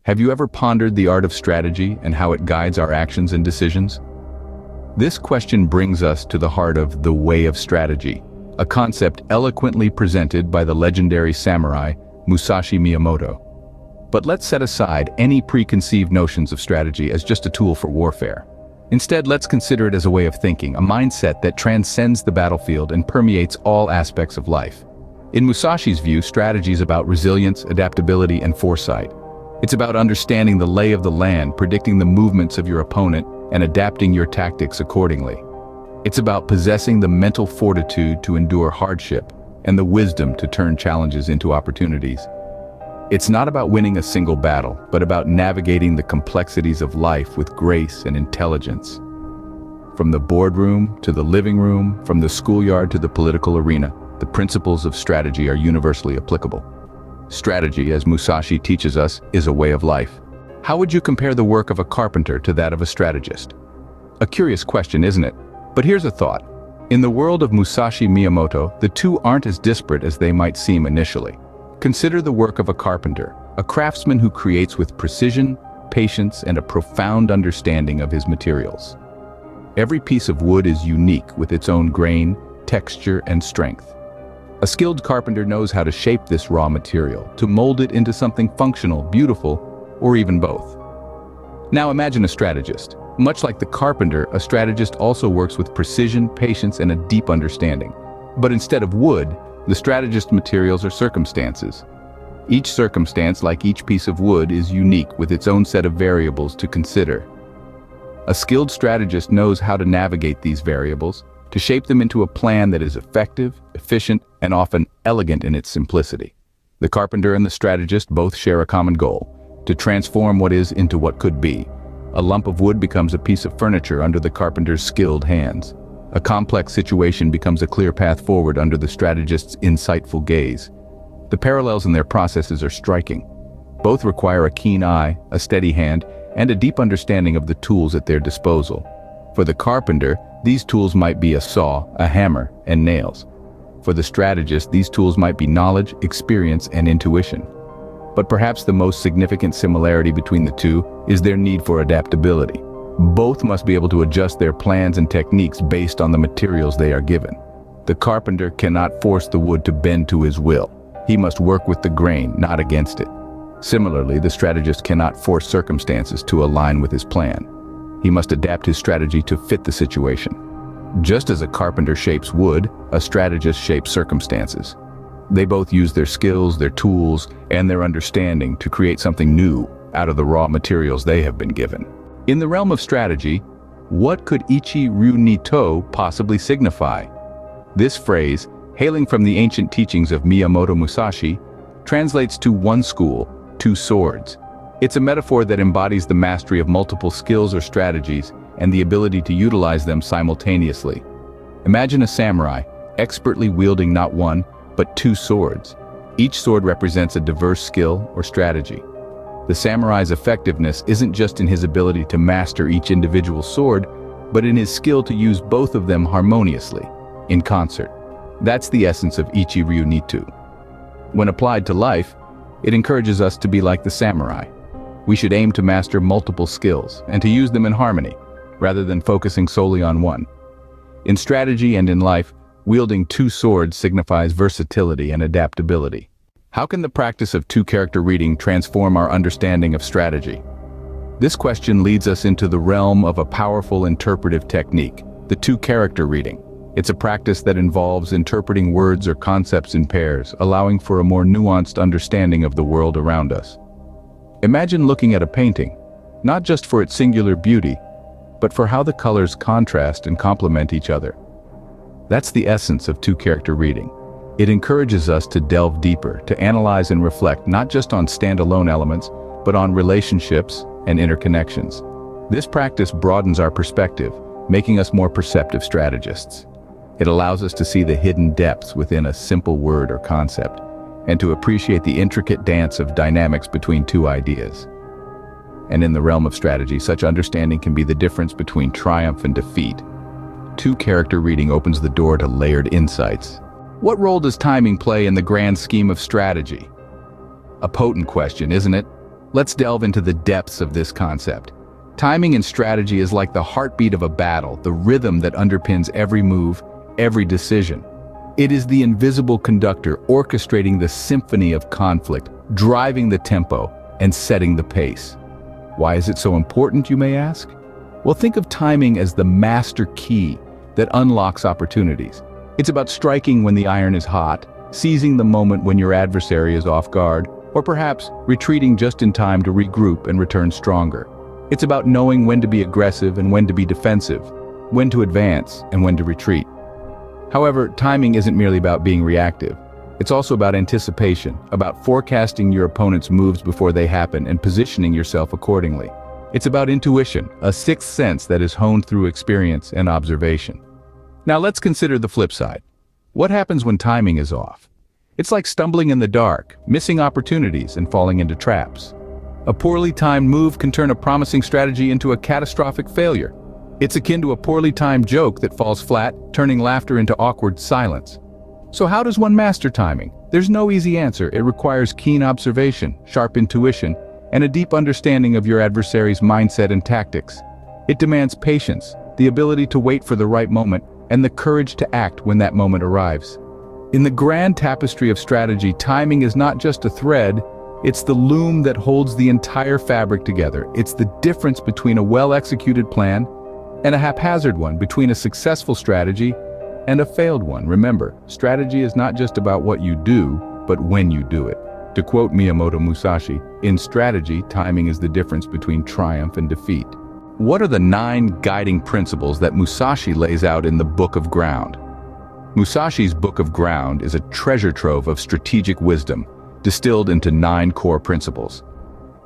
Have you ever pondered the art of strategy and how it guides our actions and decisions? This question brings us to the heart of the way of strategy, a concept eloquently presented by the legendary samurai Musashi Miyamoto. But let's set aside any preconceived notions of strategy as just a tool for warfare. Instead, let's consider it as a way of thinking, a mindset that transcends the battlefield and permeates all aspects of life. In Musashi's view, strategy is about resilience, adaptability, and foresight. It's about understanding the lay of the land, predicting the movements of your opponent, and adapting your tactics accordingly. It's about possessing the mental fortitude to endure hardship and the wisdom to turn challenges into opportunities. It's not about winning a single battle, but about navigating the complexities of life with grace and intelligence. From the boardroom to the living room, from the schoolyard to the political arena, the principles of strategy are universally applicable. Strategy, as Musashi teaches us, is a way of life. How would you compare the work of a carpenter to that of a strategist? A curious question, isn't it? But here's a thought. In the world of Musashi Miyamoto, the two aren't as disparate as they might seem initially. Consider the work of a carpenter, a craftsman who creates with precision, patience, and a profound understanding of his materials. Every piece of wood is unique with its own grain, texture, and strength. A skilled carpenter knows how to shape this raw material, to mold it into something functional, beautiful, or even both. Now imagine a strategist. Much like the carpenter, a strategist also works with precision, patience, and a deep understanding. But instead of wood, the strategist's materials are circumstances. Each circumstance, like each piece of wood, is unique with its own set of variables to consider. A skilled strategist knows how to navigate these variables, to shape them into a plan that is effective, efficient, and often elegant in its simplicity. The carpenter and the strategist both share a common goal: to transform what is into what could be. A lump of wood becomes a piece of furniture under the carpenter's skilled hands. A complex situation becomes a clear path forward under the strategist's insightful gaze. The parallels in their processes are striking. Both require a keen eye, a steady hand, and a deep understanding of the tools at their disposal. For the carpenter, these tools might be a saw, a hammer, and nails. For the strategist, these tools might be knowledge, experience, and intuition. But perhaps the most significant similarity between the two is their need for adaptability. Both must be able to adjust their plans and techniques based on the materials they are given. The carpenter cannot force the wood to bend to his will. He must work with the grain, not against it. Similarly, the strategist cannot force circumstances to align with his plan. He must adapt his strategy to fit the situation. Just as a carpenter shapes wood, a strategist shapes circumstances. They both use their skills, their tools, and their understanding to create something new out of the raw materials they have been given. In the realm of strategy, what could Ichi to possibly signify? This phrase, hailing from the ancient teachings of Miyamoto Musashi, translates to one school, two swords. It's a metaphor that embodies the mastery of multiple skills or strategies and the ability to utilize them simultaneously. Imagine a samurai, expertly wielding not one, but two swords. Each sword represents a diverse skill or strategy. The samurai's effectiveness isn't just in his ability to master each individual sword, but in his skill to use both of them harmoniously, in concert. That's the essence of Ichi Ryunitu. When applied to life, it encourages us to be like the samurai. We should aim to master multiple skills and to use them in harmony, rather than focusing solely on one. In strategy and in life, wielding two swords signifies versatility and adaptability. How can the practice of two-character reading transform our understanding of strategy? This question leads us into the realm of a powerful interpretive technique, the two-character reading. It's a practice that involves interpreting words or concepts in pairs, allowing for a more nuanced understanding of the world around us. Imagine looking at a painting, not just for its singular beauty, but for how the colors contrast and complement each other. That's the essence of two-character reading. It encourages us to delve deeper, to analyze and reflect not just on standalone elements, but on relationships and interconnections. This practice broadens our perspective, making us more perceptive strategists. It allows us to see the hidden depths within a simple word or concept, and to appreciate the intricate dance of dynamics between two ideas. And in the realm of strategy, such understanding can be the difference between triumph and defeat. Two-character reading opens the door to layered insights. What role does timing play in the grand scheme of strategy? A potent question, isn't it? Let's delve into the depths of this concept. Timing and strategy is like the heartbeat of a battle, the rhythm that underpins every move, every decision. It is the invisible conductor orchestrating the symphony of conflict, driving the tempo, and setting the pace. Why is it so important, you may ask? Well, think of timing as the master key that unlocks opportunities. It's about striking when the iron is hot, seizing the moment when your adversary is off guard, or perhaps retreating just in time to regroup and return stronger. It's about knowing when to be aggressive and when to be defensive, when to advance and when to retreat. However, timing isn't merely about being reactive. It's also about anticipation, about forecasting your opponent's moves before they happen and positioning yourself accordingly. It's about intuition, a sixth sense that is honed through experience and observation. Now let's consider the flip side. What happens when timing is off? It's like stumbling in the dark, missing opportunities and falling into traps. A poorly timed move can turn a promising strategy into a catastrophic failure. It's akin to a poorly timed joke that falls flat, turning laughter into awkward silence. So how does one master timing? There's no easy answer. It requires keen observation, sharp intuition, and a deep understanding of your adversary's mindset and tactics. It demands patience, the ability to wait for the right moment, and the courage to act when that moment arrives. In the grand tapestry of strategy, timing is not just a thread, it's the loom that holds the entire fabric together. It's the difference between a well-executed plan and a haphazard one, between a successful strategy and a failed one. Remember, strategy is not just about what you do, but when you do it. To quote Miyamoto Musashi, in strategy, timing is the difference between triumph and defeat. What are the 9 guiding principles that Musashi lays out in the Book of Ground? Musashi's Book of Ground is a treasure trove of strategic wisdom, distilled into 9 core principles.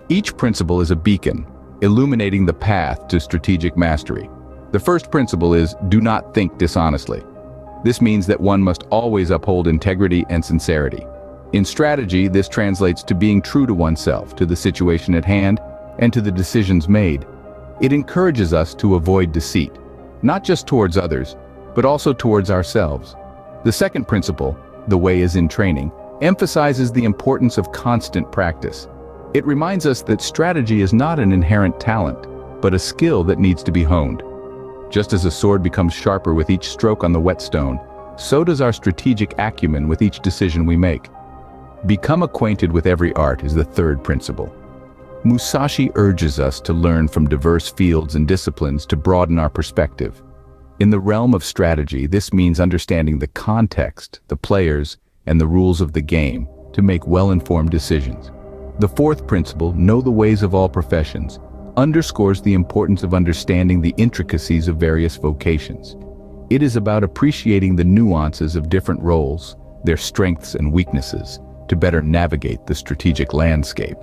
Each principle is a beacon, illuminating the path to strategic mastery. The first principle is, do not think dishonestly. This means that one must always uphold integrity and sincerity. In strategy, this translates to being true to oneself, to the situation at hand, and to the decisions made. It encourages us to avoid deceit, not just towards others, but also towards ourselves. The second principle, the way is in training, emphasizes the importance of constant practice. It reminds us that strategy is not an inherent talent, but a skill that needs to be honed. Just as a sword becomes sharper with each stroke on the whetstone, so does our strategic acumen with each decision we make. Become acquainted with every art is the third principle. Musashi urges us to learn from diverse fields and disciplines to broaden our perspective. In the realm of strategy, this means understanding the context, the players, and the rules of the game to make well-informed decisions. The fourth principle, know the ways of all professions, underscores the importance of understanding the intricacies of various vocations. It is about appreciating the nuances of different roles, their strengths and weaknesses, to better navigate the strategic landscape.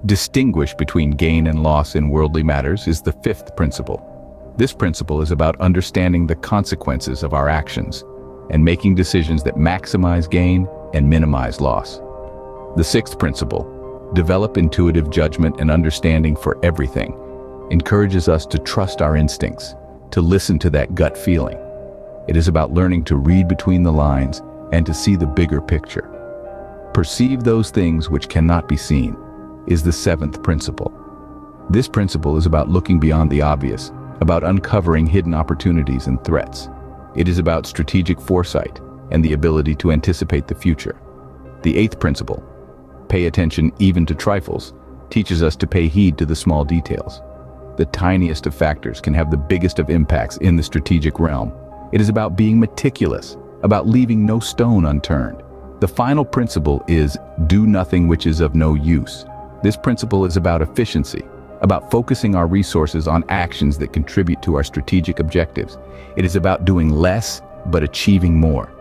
Distinguish between gain and loss in worldly matters is the fifth principle. This principle is about understanding the consequences of our actions and making decisions that maximize gain and minimize loss. The sixth principle, develop intuitive judgment and understanding for everything, encourages us to trust our instincts, to listen to that gut feeling. It is about learning to read between the lines and to see the bigger picture. Perceive those things which cannot be seen is the seventh principle. This principle is about looking beyond the obvious, about uncovering hidden opportunities and threats. It is about strategic foresight and the ability to anticipate the future. The eighth principle, pay attention even to trifles, teaches us to pay heed to the small details. The tiniest of factors can have the biggest of impacts in the strategic realm. It is about being meticulous, about leaving no stone unturned. The final principle is, do nothing which is of no use. This principle is about efficiency, about focusing our resources on actions that contribute to our strategic objectives. It is about doing less, but achieving more.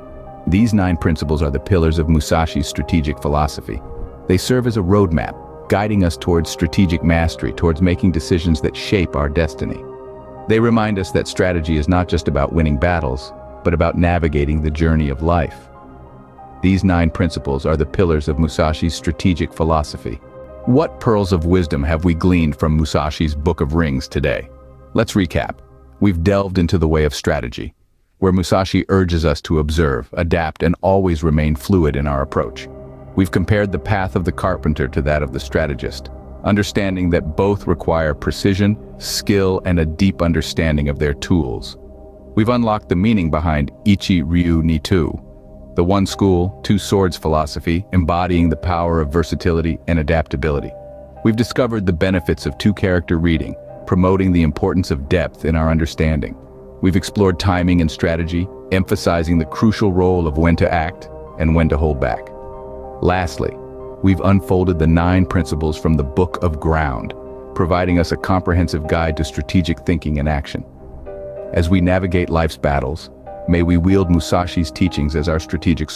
These 9 principles are the pillars of Musashi's strategic philosophy. They serve as a roadmap, guiding us towards strategic mastery, towards making decisions that shape our destiny. They remind us that strategy is not just about winning battles, but about navigating the journey of life. These 9 principles are the pillars of Musashi's strategic philosophy. What pearls of wisdom have we gleaned from Musashi's Book of Rings today? Let's recap. We've delved into the way of strategy, where Musashi urges us to observe, adapt, and always remain fluid in our approach. We've compared the path of the Carpenter to that of the Strategist, understanding that both require precision, skill, and a deep understanding of their tools. We've unlocked the meaning behind Ichi Ryu ni Tu, the one school, two swords philosophy, embodying the power of versatility and adaptability. We've discovered the benefits of two-character reading, promoting the importance of depth in our understanding. We've explored timing and strategy, emphasizing the crucial role of when to act and when to hold back. Lastly, we've unfolded the 9 principles from the Book of Ground, providing us a comprehensive guide to strategic thinking and action. As we navigate life's battles, may we wield Musashi's teachings as our strategic